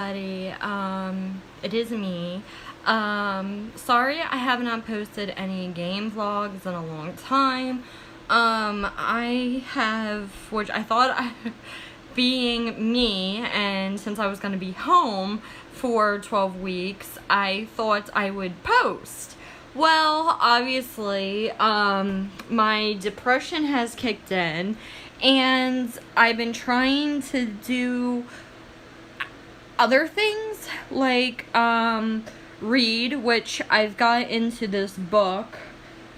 Everybody, it is me. Sorry I have not posted any game vlogs in a long time. Which I thought being me, and since I was going to be home for 12 weeks, I thought I would post. Well, obviously, my depression has kicked in, and I've been trying to do other things, like, read, which I've got into this book,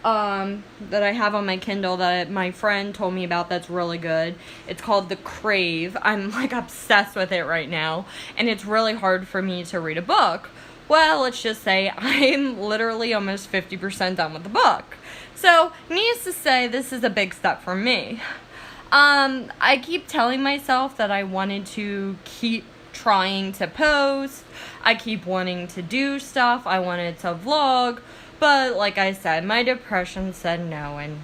that I have on my Kindle that my friend told me about that's really good. It's called The Crave. I'm, like, obsessed with it right now, and it's really hard for me to read a book. Well, let's just say I'm literally almost 50% done with the book. So, needless to say, this is a big step for me. I keep telling myself that I wanted to keep trying to post. I keep wanting to do stuff. I wanted to vlog. But like I said, my depression said no in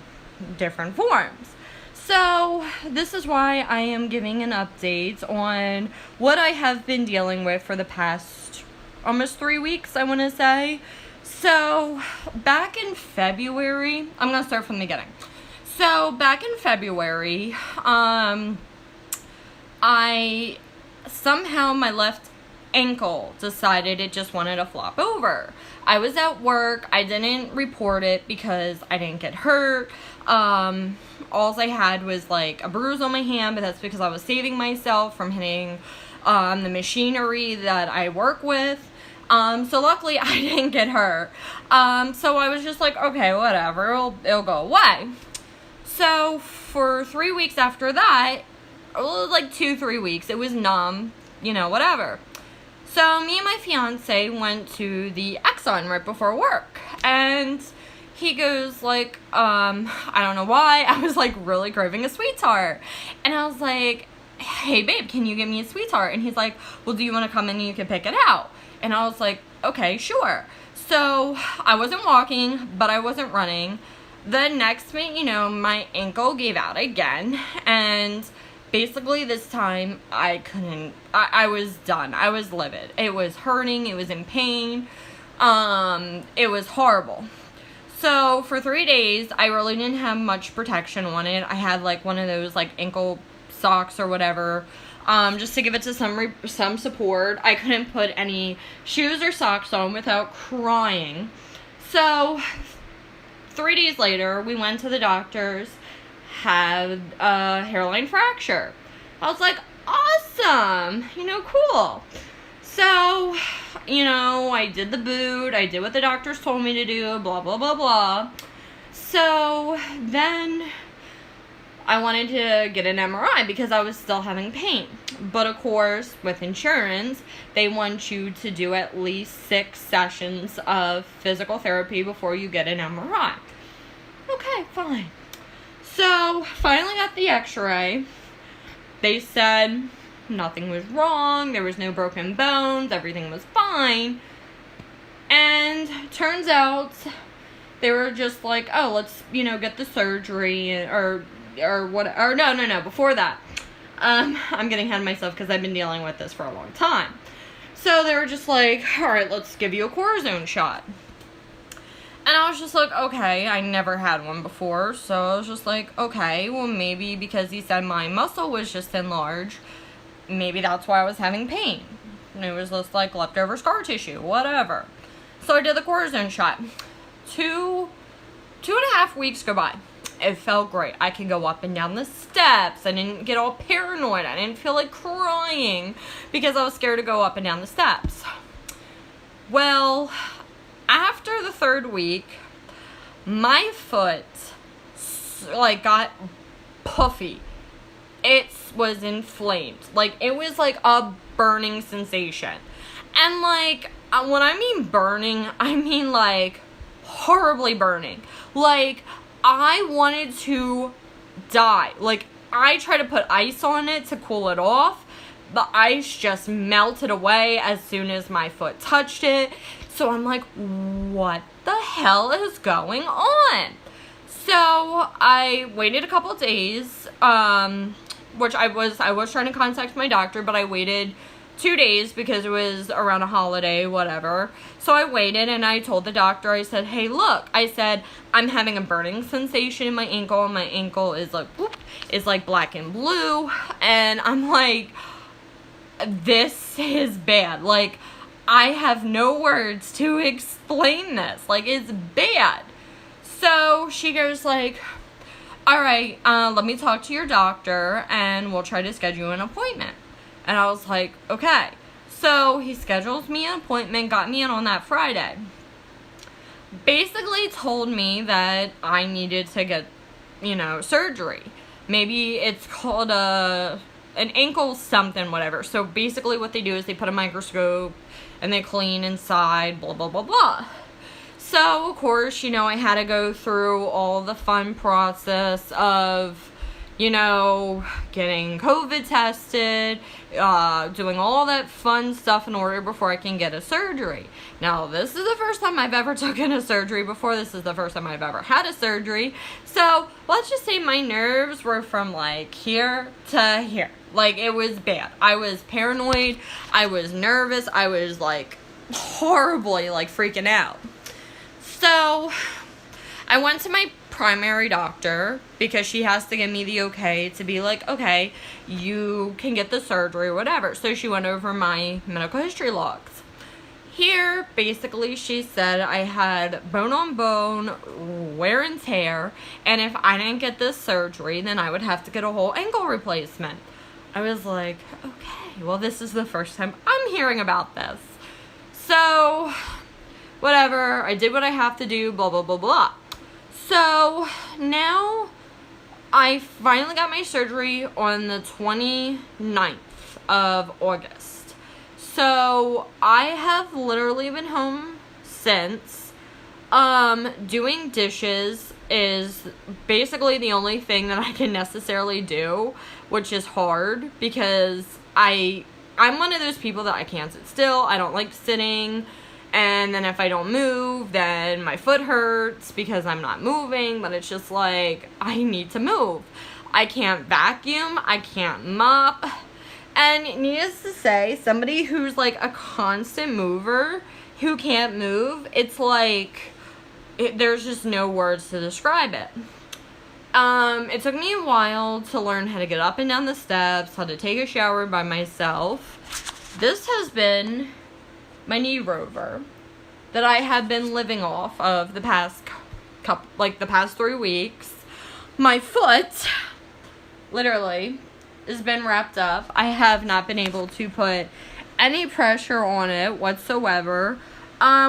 different forms. So this is why I am giving an update on what I have been dealing with for the past almost 3 weeks, I want to say. So back in February, I'm going to start from the beginning. So back in February, somehow my left ankle decided it just wanted to flop over. I was at work. I didn't report it because I didn't get hurt. All I had was like a bruise on my hand, but that's because I was saving myself from hitting the machinery that I work with. So luckily I didn't get hurt. So I was just like, okay, whatever, it'll go away. So for 3 weeks after that, like 2-3 weeks, it was numb, whatever. So me and my fiance went to the Exxon right before work, and he goes like, I don't know why, I was like really craving a sweetheart, and I was like, hey babe, can you get me a sweetheart? And he's like, well, do you want to come in and you can pick it out? And I was like, okay, sure. So I wasn't walking, but I wasn't running. The next minute, my ankle gave out again, and basically this time I was done. I was livid. It was hurting. It was in pain. It was horrible. So for 3 days, I really didn't have much protection on it. I had like one of those like ankle socks or whatever, just to give it to some support. I couldn't put any shoes or socks on without crying. So 3 days later, we went to the doctor's, had a hairline fracture. I was like, awesome, cool. So, I did the boot, I did what the doctors told me to do, blah, blah, blah, blah. So then I wanted to get an MRI because I was still having pain. But of course, with insurance, they want you to do at least 6 sessions of physical therapy before you get an MRI. Okay, fine. So, finally got the x-ray. They said nothing was wrong, there was no broken bones, everything was fine. And turns out they were just like, oh, let's, get the surgery or no, before that. I'm getting ahead of myself because I've been dealing with this for a long time. So they were just like, all right, let's give you a cortisone shot. And I was just like, okay, I never had one before, so I was just like, okay, well, maybe because he said my muscle was just enlarged, maybe that's why I was having pain. And it was just like leftover scar tissue, whatever. So I did the cortisone shot. 2.5 weeks go by. It felt great. I could go up and down the steps. I didn't get all paranoid. I didn't feel like crying because I was scared to go up and down the steps. Well, after the 3rd week, my foot got puffy. It was inflamed. It was like a burning sensation. And when I mean burning, I mean horribly burning. I wanted to die. I tried to put ice on it to cool it off. The ice just melted away as soon as my foot touched it. So I'm like, what the hell is going on? So I waited a couple of days, which I was trying to contact my doctor, but I waited 2 days because it was around a holiday, whatever. So I waited and I told the doctor, I said, hey, look, I said, I'm having a burning sensation in my ankle, and my ankle is like, whoop, is like black and blue. And I'm like, this is bad. Like, I have no words to explain this. Like, it's bad. So she goes like, all right, let me talk to your doctor and we'll try to schedule an appointment. And I was like, okay. So he schedules me an appointment, got me in on that Friday. Basically told me that I needed to get, surgery. Maybe it's called an ankle something, whatever. So basically what they do is they put a microscope and they clean inside, blah, blah, blah, blah. So, of course, I had to go through all the fun process of, getting COVID tested, doing all that fun stuff in order before I can get a surgery. Now, this is the first time I've ever taken a surgery before. This is the first time I've ever had a surgery. So, let's just say my nerves were from, here to here. It was bad. I was paranoid. I was nervous. I was, horribly, freaking out. So, I went to my primary doctor because she has to give me the okay to be like, okay, you can get the surgery or whatever. So she went over my medical history logs. Here, basically, she said I had bone on bone, wear and tear, and if I didn't get this surgery, then I would have to get a whole ankle replacement. I was like, okay, well, this is the first time I'm hearing about this. So, whatever, I did what I have to do, blah, blah, blah, blah. So, now, I finally got my surgery on the 29th of August. So, I have literally been home since. Doing dishes is basically the only thing that I can necessarily do, which is hard, because I'm one of those people that I can't sit still. I don't like sitting. And then if I don't move, then my foot hurts because I'm not moving. But it's just I need to move. I can't vacuum. I can't mop. And needless to say, somebody who's a constant mover who can't move, it's there's just no words to describe it. It took me a while to learn how to get up and down the steps, how to take a shower by myself. This has been my knee rover that I have been living off of the past the past 3 weeks. My foot literally has been wrapped up. I have not been able to put any pressure on it whatsoever,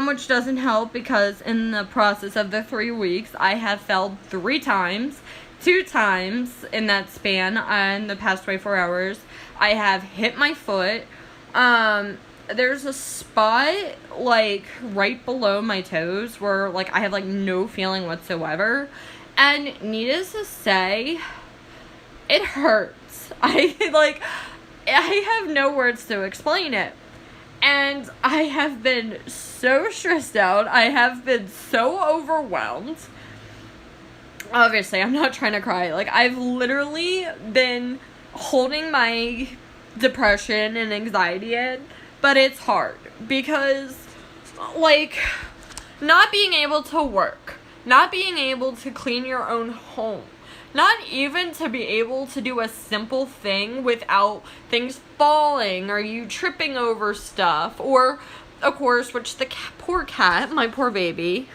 which doesn't help because in the process of the 3 weeks, I have fell 3 times, 2 times in that span in the past 24 hours. I have hit my foot. There's a spot, right below my toes where, I have, no feeling whatsoever. And needless to say, it hurts. I have no words to explain it. And I have been so stressed out. I have been so overwhelmed. Obviously, I'm not trying to cry. I've literally been holding my depression and anxiety in. But it's hard because, not being able to work, not being able to clean your own home, not even to be able to do a simple thing without things falling or you tripping over stuff, or, of course, which the poor cat, my poor baby,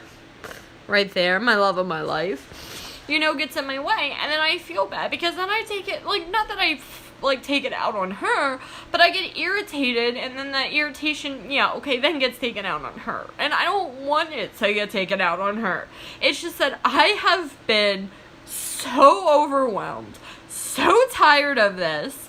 right there, my love of my life, gets in my way, and then I feel bad because then I take it, not that I take it out on her, but I get irritated, and then that irritation, then gets taken out on her. And I don't want it to get taken out on her. It's just that I have been so overwhelmed, so tired of this.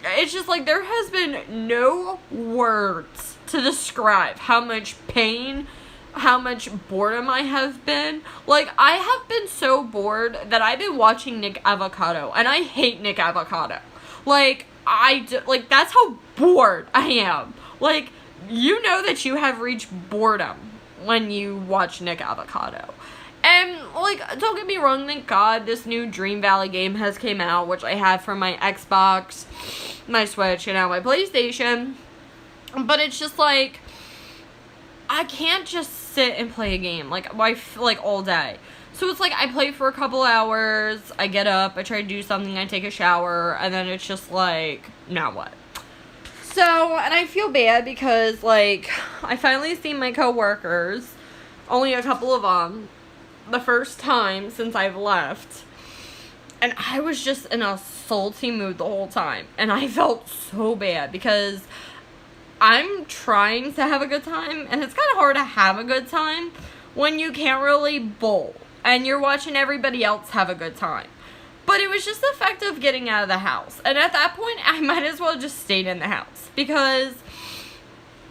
It's just there has been no words to describe how much pain, how much boredom I have been. I have been so bored that I've been watching Nick Avocado, and I hate Nick Avocado. That's how bored I am. That you have reached boredom when you watch Nick Avocado. And, don't get me wrong, thank God this new Dream Valley game has came out, which I have for my Xbox. my Switch and now my PlayStation. But it's just like, I can't just sit and play a game like all day. So it's like I play for a couple hours, I get up, I try to do something, I take a shower, and then it's just like, now what? So, and I feel bad because, like, I finally seen my coworkers, only a couple of them, the first time since I've left. And I was just in a salty mood the whole time. And I felt so bad because I'm trying to have a good time, and it's kind of hard to have a good time when you can't really bowl and you're watching everybody else have a good time. But it was just the fact of getting out of the house. And at that point, I might as well just stayed in the house. Because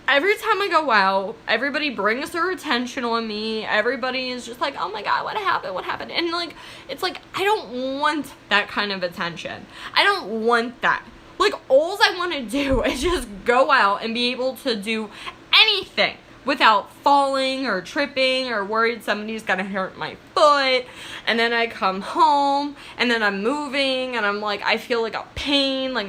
every time I go out, everybody brings their attention on me. Everybody is just like, oh my God, what happened? What happened? And like, it's like, I don't want that kind of attention. I don't want that. Like, all I want to do is just go out and be able to do anything without falling or tripping or worried somebody's gonna hurt my foot. And then I come home and then I'm moving and I'm like, I feel like a pain. Like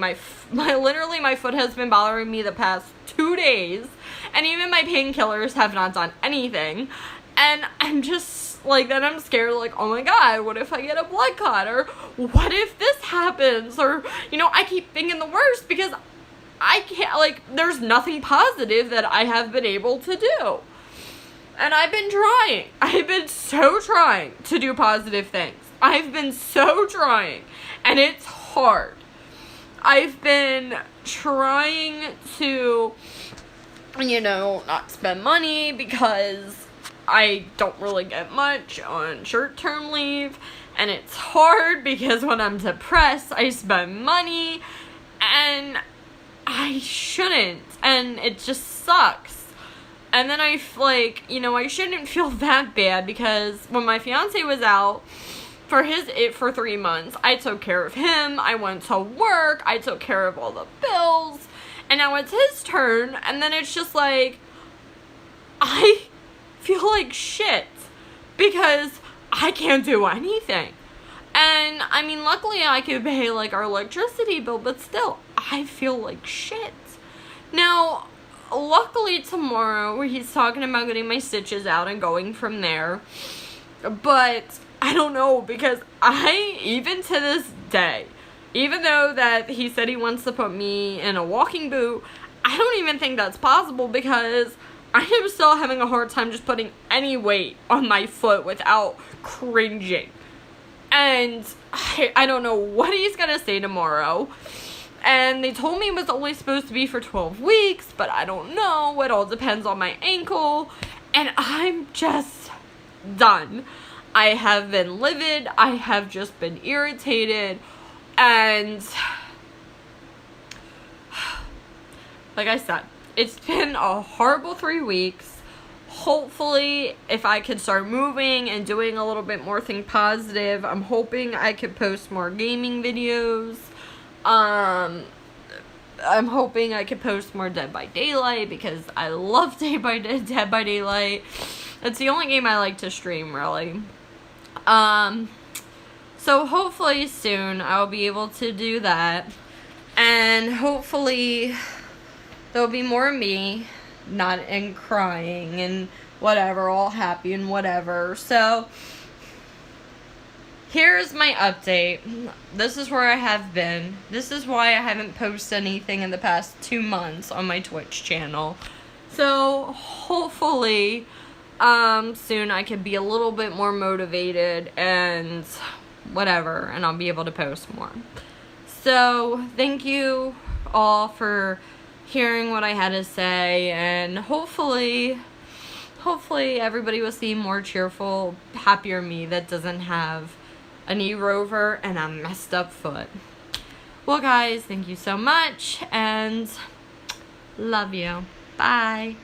literally my foot has been bothering me the past 2 days, and even my painkillers have not done anything. And I'm just like, then I'm scared, like, oh my God, what if I get a blood clot? Or what if this happens? Or, you know, I keep thinking the worst because I can't, like, there's nothing positive that I have been able to do. And I've been trying. I've been so trying to do positive things. I've been so trying. And it's hard. I've been trying to, you know, not spend money because I don't really get much on short-term leave. And it's hard because when I'm depressed, I spend money. And I shouldn't, and it just sucks. And then I like, you know, I shouldn't feel that bad because when my fiance was out for 3 months, I took care of him, I went to work, I took care of all the bills, and now it's his turn, and then it's just like, I feel like shit because I can't do anything. And, I mean, luckily I could pay, like, our electricity bill, but still, I feel like shit. Now, luckily tomorrow, he's talking about getting my stitches out and going from there. But, I don't know, because even to this day, even though that he said he wants to put me in a walking boot, I don't even think that's possible because I am still having a hard time just putting any weight on my foot without cringing. And I don't know what he's going to say tomorrow. And they told me it was only supposed to be for 12 weeks, but I don't know. It all depends on my ankle. And I'm just done. I have been livid. I have just been irritated. And like I said, it's been a horrible 3 weeks. Hopefully, if I could start moving and doing a little bit more think positive, I'm hoping I could post more gaming videos. I'm hoping I could post more Dead by Daylight because I love Dead by Daylight. It's the only game I like to stream, really. So hopefully soon I'll be able to do that. And hopefully there'll be more of me. Not and crying and whatever, all happy and whatever. So here's my update. This is where I have been. This is why I haven't posted anything in the past 2 months on my Twitch channel. So hopefully soon I could be a little bit more motivated and whatever, and I'll be able to post more. So thank you all for hearing what I had to say, and hopefully everybody will see more cheerful, happier me that doesn't have a knee rover and a messed up foot. Well, guys, thank you so much, and love you. Bye.